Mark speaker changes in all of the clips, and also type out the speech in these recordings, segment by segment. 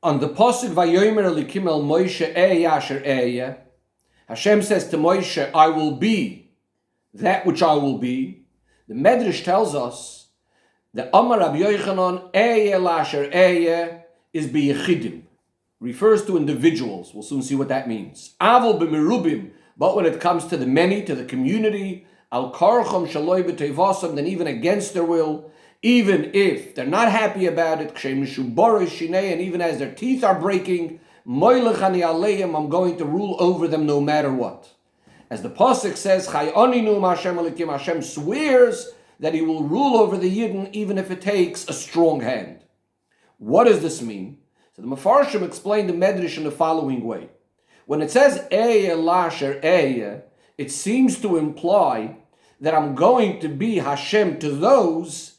Speaker 1: On the pasuk Vayomer Elikim el Moshe Asher Ehyeh, Hashem says to Moshe, I will be that which I will be. The Medrash tells us that Amar Rabbi Yochanan Ehyeh Asher Ehyeh is biyechidim, refers to individuals. We'll soon see what that means. Avol b'merubim, but when it comes to the many, to the community, al karchom shaloi b'tevasam, then even against their will, even if they're not happy about it, and even as their teeth are breaking, I'm going to rule over them no matter what. As the pasuk says, Hashem swears that he will rule over the Yidden even if it takes a strong hand. What does this mean? So the Mefarshim explained the Medrash in the following way. When it says Ehyeh Lasher Ehyeh, it seems to imply that I'm going to be Hashem to those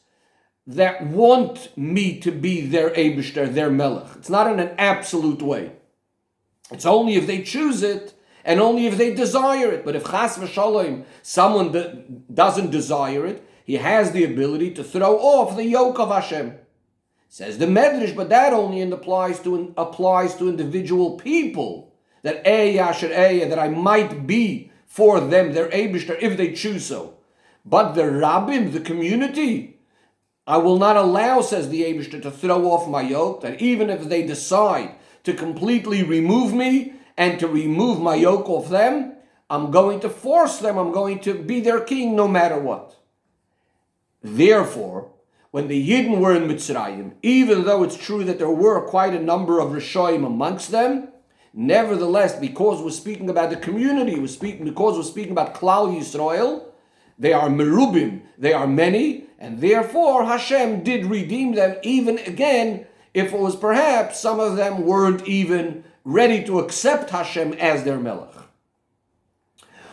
Speaker 1: that want me to be their Eibishter, their Melech. It's not in an absolute way. It's only if they choose it and only if they desire it. But if Chas v'Shalom, someone doesn't desire it, he has the ability to throw off the yoke of Hashem. Says the Medrash, but that only applies to individual people. That that I might be for them their Eibishter if they choose so. But the Rabbim, the community, I will not allow, says the Eibishter, to throw off my yoke, that even if they decide to completely remove me and to remove my yoke off them, I'm going to force them, I'm going to be their king no matter what. Therefore, when the Yidden were in Mitzrayim, even though it's true that there were quite a number of Rishoyim amongst them, nevertheless, because we're speaking about the community, because we're speaking about Klal Yisrael, they are merubim, they are many, and therefore Hashem did redeem them, even again, if it was perhaps some of them weren't even ready to accept Hashem as their Melech.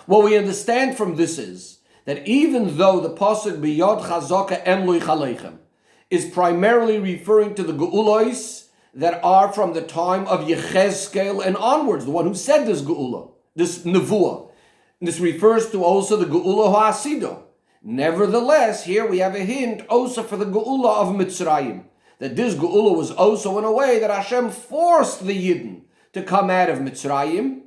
Speaker 1: What we understand from this is that even though the pasuk biyod chazaka emloi chaleichem is primarily referring to the Geulos that are from the time of Yechezkel and onwards, the one who said this Geula, this Nevuah. This refers to also the Geula ha'asido. Nevertheless, here we have a hint also for the Geula of Mitzrayim, that this Geula was also in a way that Hashem forced the Yidden to come out of Mitzrayim.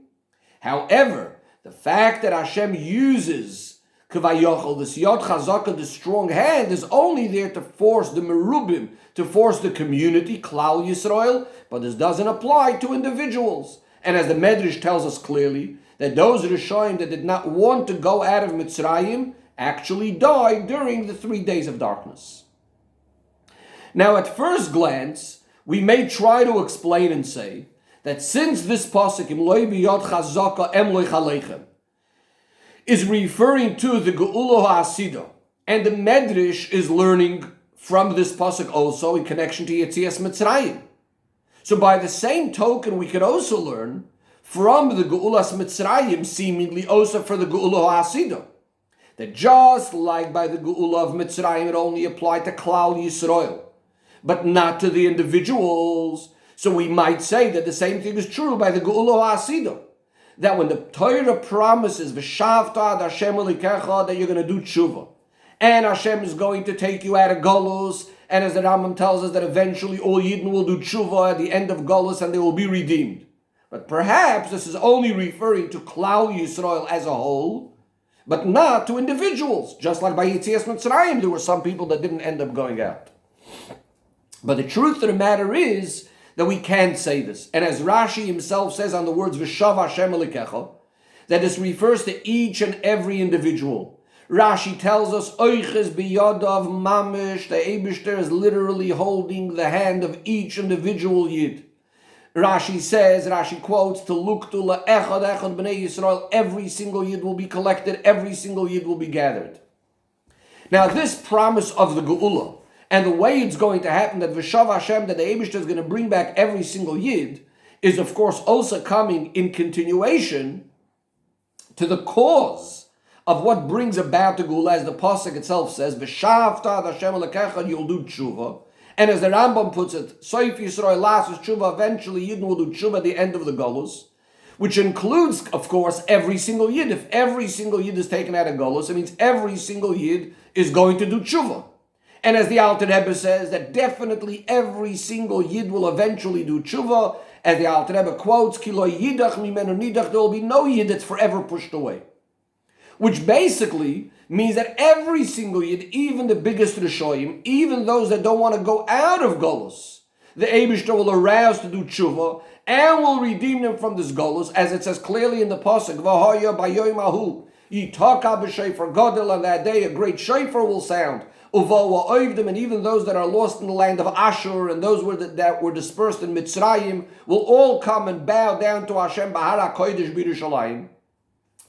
Speaker 1: However, the fact that Hashem uses Kavayochel, this Yod Chazaka, the strong hand, is only there to force the Merubim, to force the community, Klal Yisrael, but this doesn't apply to individuals. And as the Medrash tells us clearly, that those Rishoyim that did not want to go out of Mitzrayim actually died during the 3 days of darkness. Now, at first glance, we may try to explain and say that since this pasuk Im loy biyod chazaka em loy chaleichem is referring to the Geula ha'asido, and the Medrash is learning from this pasuk also in connection to Yetzias Mitzrayim. So by the same token, we could also learn from the Geulas Mitzrayim, seemingly also for the Geula ha'asido, that just like by the Geula of Mitzrayim, it only applied to Klal Yisrael, but not to the individuals. So we might say that the same thing is true by the Geula ha'asido, that when the Torah promises V'shavta ad Hashem elikecha that you're going to do tshuva, and Hashem is going to take you out of Golus, and as the Rambam tells us that eventually all Yidden will do tshuva at the end of Golus and they will be redeemed. But perhaps this is only referring to Klal Yisrael as a whole, but not to individuals. Just like by Yetzias Mitzrayim, there were some people that didn't end up going out. But the truth of the matter is that we can't say this. And as Rashi himself says on the words V'shav Hashem elikecha, that this refers to each and every individual. Rashi tells us, Oiches biyadav mamish, the Eibishter is literally holding the hand of each individual Yid. Rashi quotes, to look to echad b'nei Yisrael, every single Yid will be collected, every single Yid will be gathered. Now this promise of the Geula, and the way it's going to happen, that V'shav Hashem, that the Eibishter is going to bring back every single Yid, is of course also coming in continuation to the cause of what brings about the Geula, as the pasuk itself says, V'shavta ad Hashem elekecha, you'll do tshuva. And as the Rambam puts it, Soif Yisrael lasus tshuva, eventually Yidden will do tshuva at the end of the Golus, which includes, of course, every single Yid. If every single Yid is taken out of Golus, it means every single Yid is going to do tshuva. And as the Alter Rebbe says, that definitely every single Yid will eventually do tshuva. As the Alter Rebbe quotes, Ki lo yidach mimenu nidach, there will be no Yid that's forever pushed away. Which basically means that every single Yid, even the biggest Rishoyim, even those that don't want to go out of Golus, the Eibishter will arouse to do tshuva and will redeem them from this Golus, as it says clearly in the Pasuk, V'hoya bayoyim ahu, yitaka b'shayfer gadol, on that day a great shayfer will sound, uvo wa'oivdim, and even those that are lost in the land of Ashur and those that were dispersed in Mitzrayim will all come and bow down to Hashem b'hara kodesh b'Yerushalayim.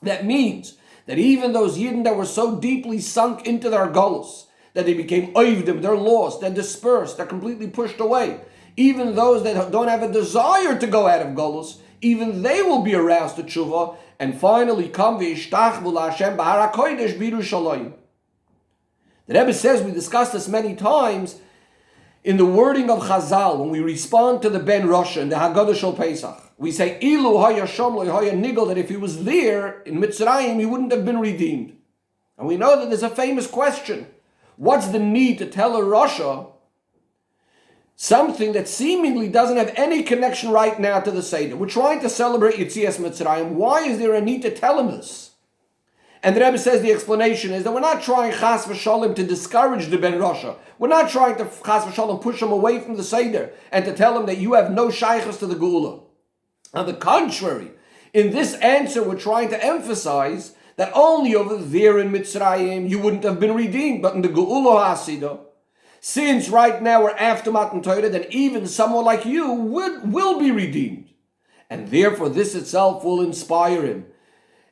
Speaker 1: That means that even those Yidden that were so deeply sunk into their Golus, that they became oivdim, they're lost, they're dispersed, they're completely pushed away. Even those that don't have a desire to go out of Golus, even they will be aroused to tshuva, and finally come v'yishtachvu l'Hashem b'hara kodesh b'Yerushalayim. The Rebbe says, we discussed this many times, in the wording of Chazal, when we respond to the Ben Rosh and the Haggadah Shel Pesach, we say, Ilu haya shom lo haya nigel, that if he was there in Mitzrayim, he wouldn't have been redeemed. And we know that there's a famous question. What's the need to tell a Rasha something that seemingly doesn't have any connection right now to the Seder? We're trying to celebrate Yetzias Mitzrayim. Why is there a need to tell him this? And the Rebbe says the explanation is that we're not trying chas v'shalom to discourage the Ben Rasha. We're not trying to chas v'shalom push him away from the Seder and to tell him that you have no shaychus to the Geula. On the contrary, in this answer we're trying to emphasize that only over there in Mitzrayim you wouldn't have been redeemed, but in the Geula HaSidah, since right now we're after Matan Torah, then even someone like you will be redeemed. And therefore this itself will inspire him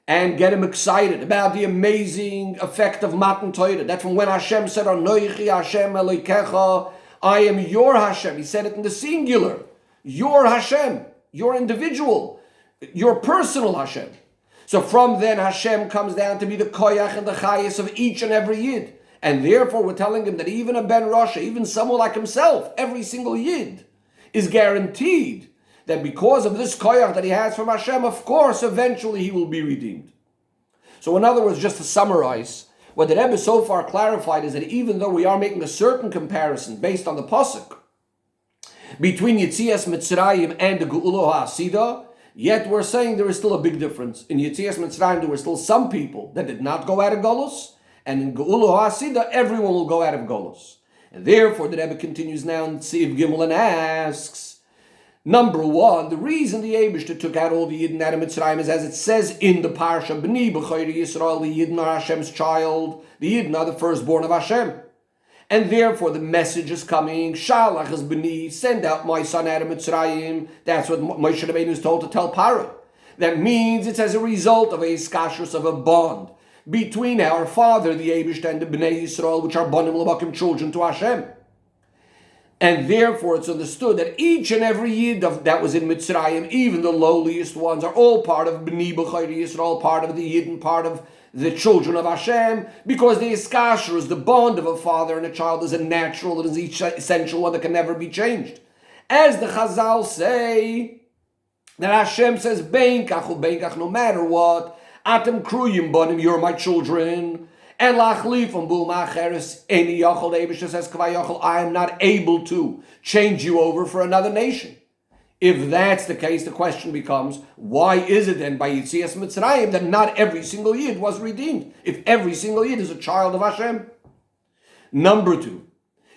Speaker 1: and get him excited about the amazing effect of Matan Torah. That from when Hashem said, Anoichi Hashem Elokecha, I am your Hashem. He said it in the singular. Your Hashem, your individual, your personal Hashem. So from then Hashem comes down to be the koyach and the chayas of each and every Yid. And therefore we're telling him that even a Ben Rasha, even someone like himself, every single Yid, is guaranteed that because of this koyach that he has from Hashem, of course, eventually he will be redeemed. So in other words, just to summarize, what the Rebbe so far clarified is that even though we are making a certain comparison based on the Pasuk between Yetzias Mitzrayim and the Geula HaSidah, yet we're saying there is still a big difference. In Yetzias Mitzrayim, there were still some people that did not go out of Golus, and in Geula HaSidah, everyone will go out of Golus. And therefore, the Rebbe continues now in Tziv Gimel and asks, number one, the reason the Eibishter took out all the Yidden out of Mitzrayim is as it says in the Parsha, B'ni b'chayri Yisrael, the Yidden are Hashem's child, the Yidden are the firstborn of Hashem. And therefore the message is coming, Shalach is B'ni, send out my son out of Mitzrayim. That's what Moshe Rabbeinu is told to tell Paro. That means it's as a result of a iskashrus, of a bond between our father, the Eibishter, and the B'nai Yisrael, which are Banim L'Makim, children to Hashem. And therefore it's understood that each and every Yid that was in Mitzrayim, even the lowliest ones, are all part of B'ni B'chayri Yisrael, part of the Yid and part of the children of Hashem, because the iskashrus, the bond of a father and a child, is a natural, it is each essential one that can never be changed. As the Chazal say, that Hashem says, Beinkach u'beinkach, no matter what, Atem kruyim bonim, you're my children, and lachlifum bum acheres eni yachol, the Eibishter says, k'vay yachol, I am not able to change you over for another nation. If that's the case, the question becomes, why is it then by Yetzias Mitzrayim that not every single Yid was redeemed? If every single Yid is a child of Hashem. Number two,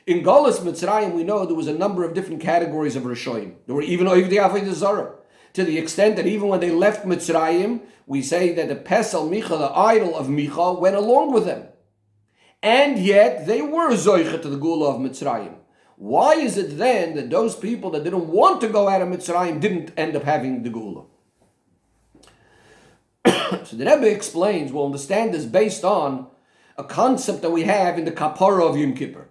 Speaker 1: in Golus Mitzrayim, we know there was a number of different categories of Rishoyim. There were even Oivdei Avodah Zarah, to the extent that even when they left Mitzrayim, we say that the Pesel Micha, the idol of Micha, went along with them. And yet, they were Zoicha to the Geula of Mitzrayim. Why is it then that those people that didn't want to go out of Mitzrayim didn't end up having the Geula? So the Rebbe explains, we'll understand this based on a concept that we have in the Kapara of Yom Kippur.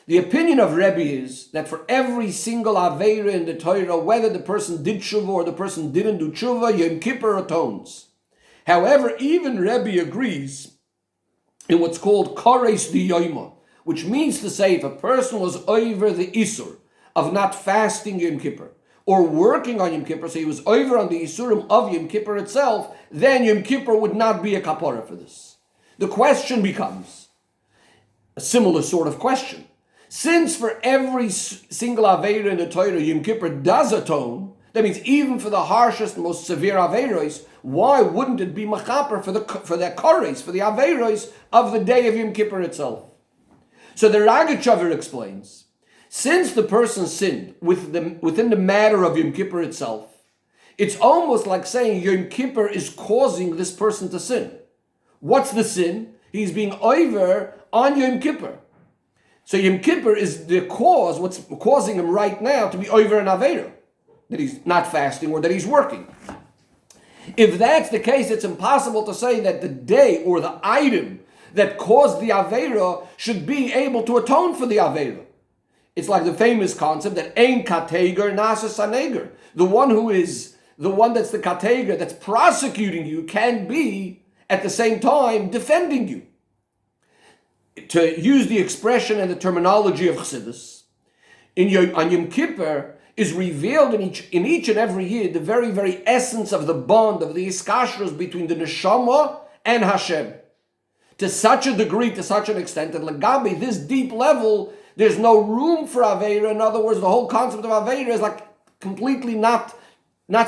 Speaker 1: The opinion of Rebbe is that for every single Aveira in the Torah, whether the person did tshuva or the person didn't do tshuva, Yom Kippur atones. However, even Rebbe agrees in what's called Kares Diyoima, which means to say if a person was over the Isur of not fasting Yom Kippur or working on Yom Kippur, so he was over on the Isurim of Yom Kippur itself, then Yom Kippur would not be a kapara for this. The question becomes, a similar sort of question. Since for every single Aveira in the Torah, Yom Kippur does atone, that means even for the harshest, most severe Aveiros, why wouldn't it be Machaper for the Kores, for the Aveiros of the day of Yom Kippur itself? So the Ragachover explains, since the person sinned within the matter of Yom Kippur itself, it's almost like saying Yom Kippur is causing this person to sin. What's the sin? He's being over on Yom Kippur. So Yom Kippur is the cause, what's causing him right now to be over an Aveira, that he's not fasting or that he's working. If that's the case, it's impossible to say that the day or the item that caused the Aveira should be able to atone for the Aveira. It's like the famous concept that Ein Kateger Nasa Saneger. The one that's the Kateger, that's prosecuting you, can be at the same time defending you. To use the expression and the terminology of Chassidus, on Yom Kippur is revealed in each and every year the very, very essence of the bond of the iskashrus between the neshama and Hashem. To such a degree, to such an extent, that Lagabi, this deep level, there's no room for Aveira. In other words, the whole concept of Aveira is like completely not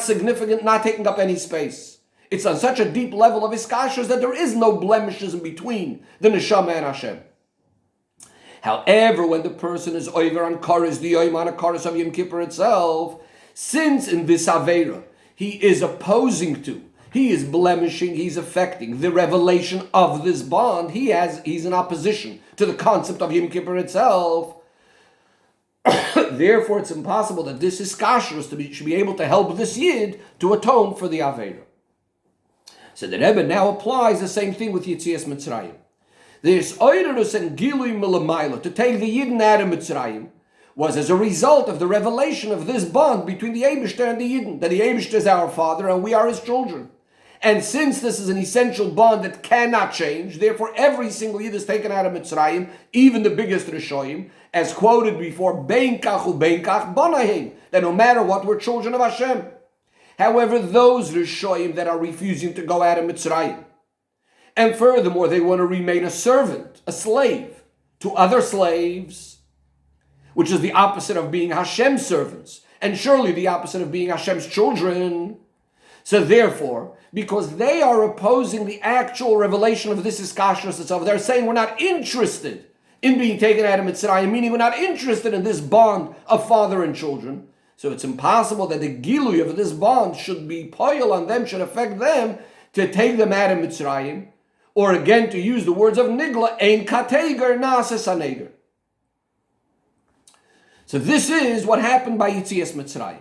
Speaker 1: significant, not taking up any space. It's on such a deep level of iskashrus that there is no blemishes in between the neshama and Hashem. However, when the person is over on Koros, the Yom on a Koros of Yom Kippur itself, since in this Aveira he is opposing to, he is blemishing, he's affecting the revelation of this bond, he's in opposition to the concept of Yom Kippur itself. Therefore, it's impossible that this iskashrus should be able to help this Yid to atone for the Aveira. So the Rebbe now applies the same thing with Yetzias Mitzrayim. There's oirus and gilui milamaila, to take the Yidden out of Mitzrayim, was as a result of the revelation of this bond between the Eibishter and the Yidden, that the Eibishter is our father and we are his children. And since this is an essential bond that cannot change, therefore every single Yid is taken out of Mitzrayim, even the biggest Rishoyim, as quoted before, Bein kach ubein kach bonahim, that no matter what, we're children of Hashem. However, those Rishoyim that are refusing to go out of Mitzrayim, and furthermore, they want to remain a servant, a slave, to other slaves, which is the opposite of being Hashem's servants, and surely the opposite of being Hashem's children. So therefore, because they are opposing the actual revelation of this iskashrus itself, they're saying we're not interested in being taken out of Mitzrayim, meaning we're not interested in this bond of father and children. So it's impossible that the gilui of this bond should be poil on them, should affect them to take them out of Mitzrayim, or again to use the words of Nigla, Ein Kateger Nasa Saneger. So this is what happened by Yetzias Mitzrayim.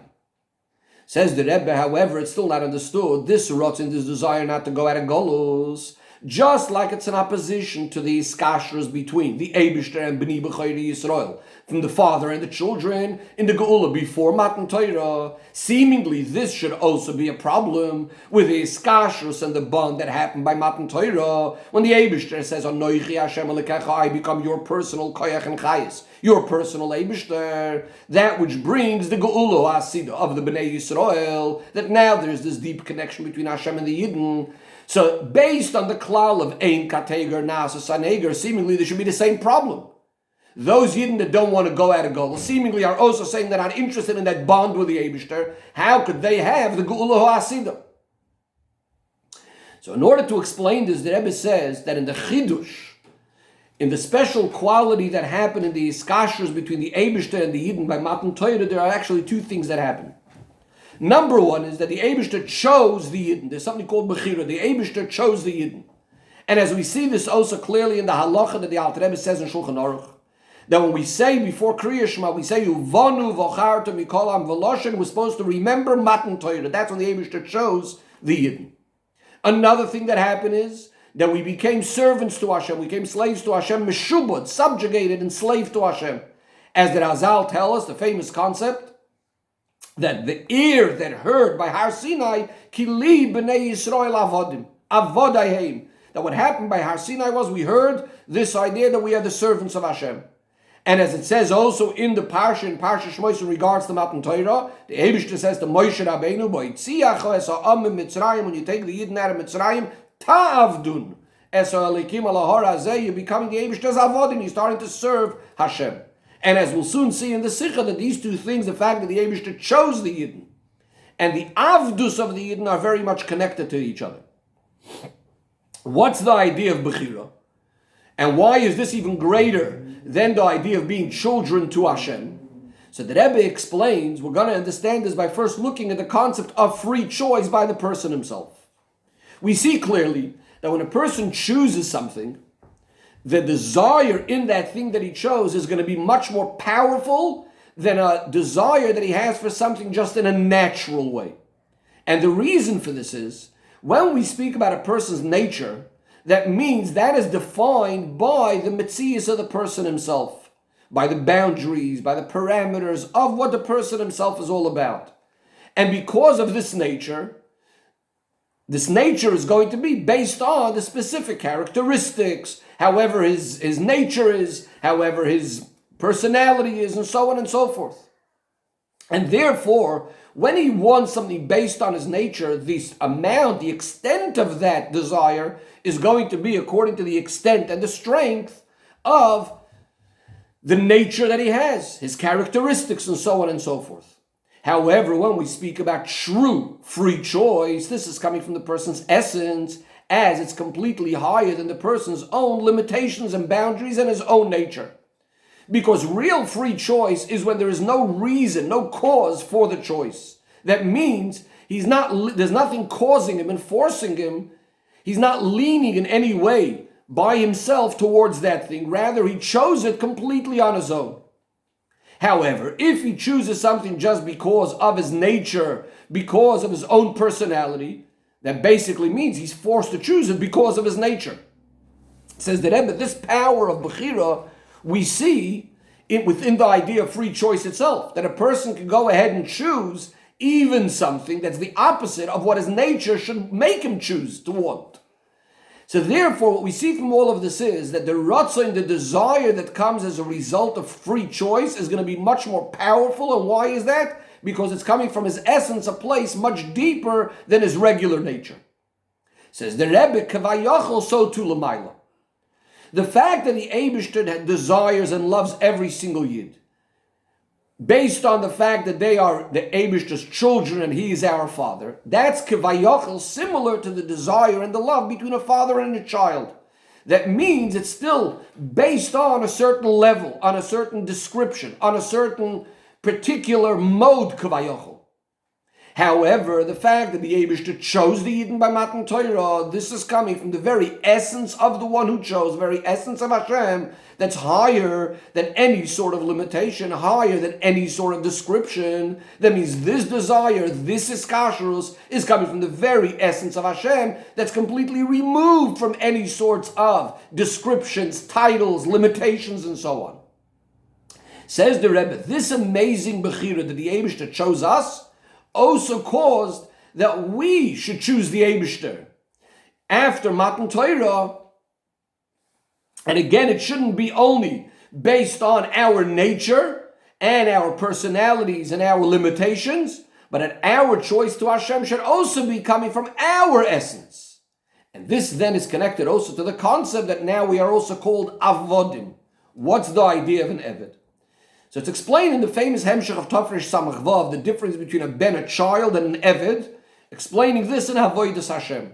Speaker 1: Says the Rebbe, however, it's still not understood. This rotzin, this desire not to go out of Golus, just like it's in opposition to the iskashrus between the Eibishter and Bnei B'chayri Yisrael, from the father and the children in the Geula before Matan Torah. Seemingly, this should also be a problem with the iskashrus and the bond that happened by Matan Torah, when the Eibishter says, Anoichi Hashem Elokecha, I become your personal koyach and chayis, your personal Eibishter, that which brings the Geula Asida of the Bnei Yisrael, that now there's this deep connection between Hashem and the Yidden. So, based on the klal of Ein Kateger Nasa Saneger, seemingly there should be the same problem. Those Yidden that don't want to go out of Geula seemingly are also saying they're not interested in that bond with the Eibishter. How could they have the Geula Ha'asida? So, in order to explain this, the Rebbe says that in the Chidush, in the special quality that happened in the iskashrus between the Eibishter and the Yidden by Matan Torah, there are actually two things that happen. Number one is that the Eibishter chose the Yidden. There's something called Bechira. The Eibishter chose the Yidden. And as we see this also clearly in the halacha that the Alter Rebbe says in Shulchan Aruch, that when we say before Kriya Shema, we say Uvanu v'charta mikol am v'loshen, we're supposed to remember Matan Torah. That's when the Eibishter chose the Yidden. Another thing that happened is that we became servants to Hashem. We became slaves to Hashem, meshubad, subjugated, enslaved to Hashem. As the Razal tell us, the famous concept, that the ear that heard by Har Sinai, Kili b'nei Yisrael avodim, avodayim. That what happened by Har Sinai was we heard this idea that we are the servants of Hashem. And as it says also in the Parsha, in Parsha Shmos in regards to Matan Torah, the Eibishter says to Moshe Rabbeinu, when you take the Yidden out of Mitzrayim, ta'avdun, you're becoming the Eibishter's avodim. You're starting to serve Hashem. And as we'll soon see in the Sicha, that these two things, the fact that the Eibishter chose the Yidden and the avdus of the Yidden, are very much connected to each other. What's the idea of Bechira? And why is this even greater than the idea of being children to Hashem? So the Rebbe explains, we're going to understand this by first looking at the concept of free choice by the person himself. We see clearly that when a person chooses something, the desire in that thing that he chose is going to be much more powerful than a desire that he has for something just in a natural way. And the reason for this is, when we speak about a person's nature, that means that is defined by the Metzias of the person himself, by the boundaries, by the parameters of what the person himself is all about. And because of this nature is going to be based on the specific characteristics, however his nature is, however his personality is, and so on and so forth. And therefore, when he wants something based on his nature, the amount, the extent of that desire is going to be according to the extent and the strength of the nature that he has, his characteristics, and so on and so forth. However, when we speak about true free choice, this is coming from the person's essence, as it's completely higher than the person's own limitations and boundaries and his own nature. Because real free choice is when there is no reason, no cause for the choice. That means there's nothing causing him and forcing him. He's not leaning in any way by himself towards that thing. Rather, he chose it completely on his own. However, if he chooses something just because of his nature, because of his own personality, that basically means he's forced to choose it because of his nature. It says that Rebbe, this power of Bechira, we see within the idea of free choice itself, that a person can go ahead and choose even something that's the opposite of what his nature should make him choose to want. So therefore, what we see from all of this is that the ratzon, the desire that comes as a result of free choice, is going to be much more powerful. And why is that? Because it's coming from his essence, a place much deeper than his regular nature. Says the Rebbe, kavayachol so tu l'mayla. The fact that the Eibishter desires and loves every single Yid, based on the fact that they are the Eibishter's children and he is our father, that's kavayachol, similar to the desire and the love between a father and a child. That means it's still based on a certain level, on a certain description, on a certain particular mode kavayachol. However, the fact that the Eibishter chose the Yidden by Matan Torah, this is coming from the very essence of the one who chose, the very essence of Hashem, that's higher than any sort of limitation, higher than any sort of description. That means this desire, this iskashrus, is coming from the very essence of Hashem, that's completely removed from any sorts of descriptions, titles, limitations, and so on. Says the Rebbe, this amazing Bechira that the Eibishter chose us, also caused that we should choose the Eibishter after Matan Torah. And again, it shouldn't be only based on our nature and our personalities and our limitations, but that our choice to Hashem should also be coming from our essence. And this then is connected also to the concept that now we are also called avodim. What's the idea of an eved? So it's explained in the famous Hemshech of Tafresh Samach Vav, the difference between a child, and an Eved, explaining this in Avodas Hashem.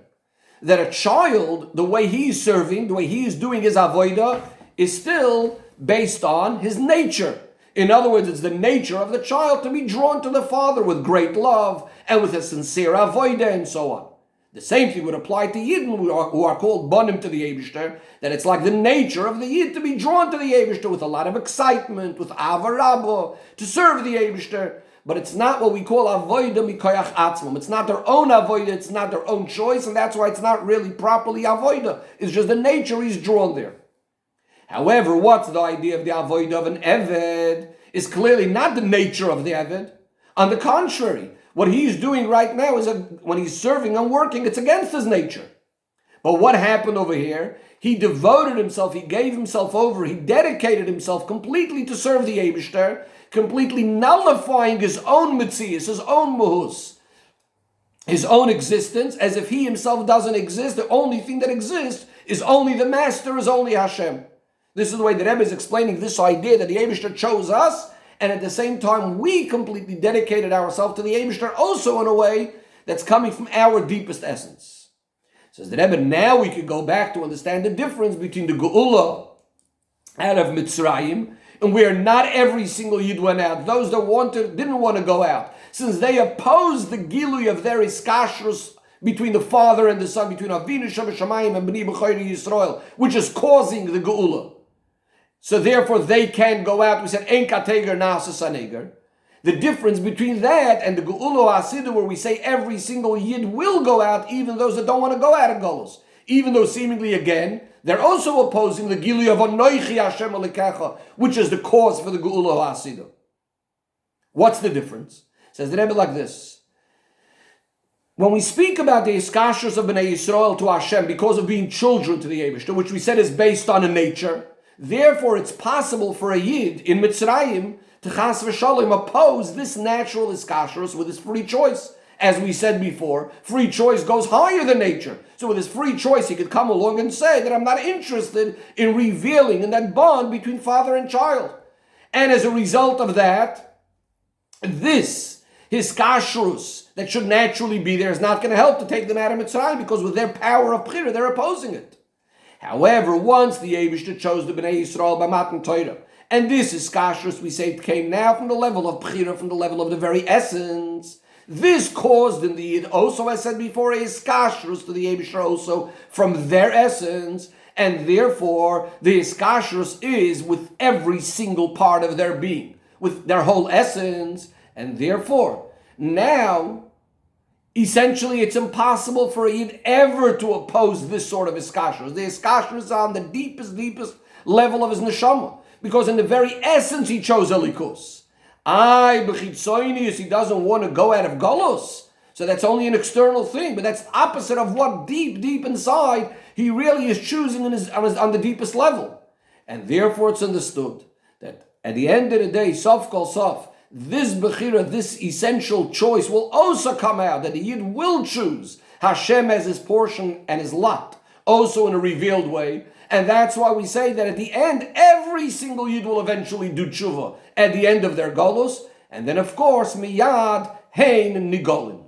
Speaker 1: That a child, the way he is serving, the way he is doing his Avodah, is still based on his nature. In other words, it's the nature of the child to be drawn to the father with great love, and with a sincere Avodah, and so on. The same thing would apply to Yidden who are called Bonim to the Eibishter, that it's like the nature of the Yid to be drawn to the Eibishter with a lot of excitement, with Ava Rabba, to serve the Eibishter. But it's not what we call Avodah Mikoyach Atzmam. It's not their own Avodah, it's not their own choice, and that's why it's not really properly Avodah. It's just the nature he's drawn there. However, what's the idea of the Avodah of an Eved is clearly not the nature of the Eved. On the contrary, what he's doing right now is when he's serving and working, it's against his nature. But what happened over here? He devoted himself, he gave himself over, he dedicated himself completely to serve the Eibishter, completely nullifying his own mitzias, his own muhus, his own existence, as if he himself doesn't exist. The only thing that exists is only the master, is only Hashem. This is the way the Rebbe is explaining this idea that the Eibishter chose us, and at the same time we completely dedicated ourselves to the Eibishter also in a way that's coming from our deepest essence. Says the Rebbe, now we could go back to understand the difference between the Geula out of Mitzrayim, and where not every single Yid went out. Those that didn't want to go out, since they opposed the Gilui of their iskashrus between the Father and the Son, between Avinu Shamayim and Bnei B'chayri Yisrael, which is causing the Geula. So therefore they can't go out. We said, Ein kateger na'asas haneger. The difference between that and the Geula Hasidah, where we say every single Yid will go out, even those that don't want to go out of Golos. Even though seemingly again, they're also opposing the Gilui of Anoichi Hashem Alikecha, which is the cause for the Geula Hasidah. What's the difference? Says the Rebbe like this. When we speak about the iskashus of Bnei Yisrael to Hashem because of being children to the Eibishter, which we said is based on a nature, therefore it's possible for a Yid in Mitzrayim to chas v'shalom oppose this natural iskashus with his free choice. As we said before, free choice goes higher than nature. So with his free choice, he could come along and say that I'm not interested in revealing in that bond between father and child. And as a result of that, this, his kashrus, that should naturally be there, is not going to help to take them out of Mitzrayim, because with their power of b'chira, they're opposing it. However, once the Eibishter chose the Bnei Yisrael by Matan Torah, and this is kashrus, we say it came now from the level of b'chira, from the level of the very essence. This caused in the Yid also, as I said before, a iskashrus to the Eibishter also from their essence, and therefore the iskashrus is with every single part of their being, with their whole essence, and therefore now essentially it's impossible for a Yid ever to oppose this sort of iskashrus. The iskashrus is on the deepest level of his neshama, because in the very essence he chose Elikus. He doesn't want to go out of Golos. So that's only an external thing, but that's opposite of what deep inside he really is choosing on the deepest level. And therefore it's understood that at the end of the day, Sof Kol Sof, this Bechira, this essential choice will also come out, that the Yid will choose Hashem as his portion and his lot, also in a revealed way. And that's why we say that at the end, every single Yid will eventually do tshuva at the end of their golos. And then, of course, miyad hein nigolim.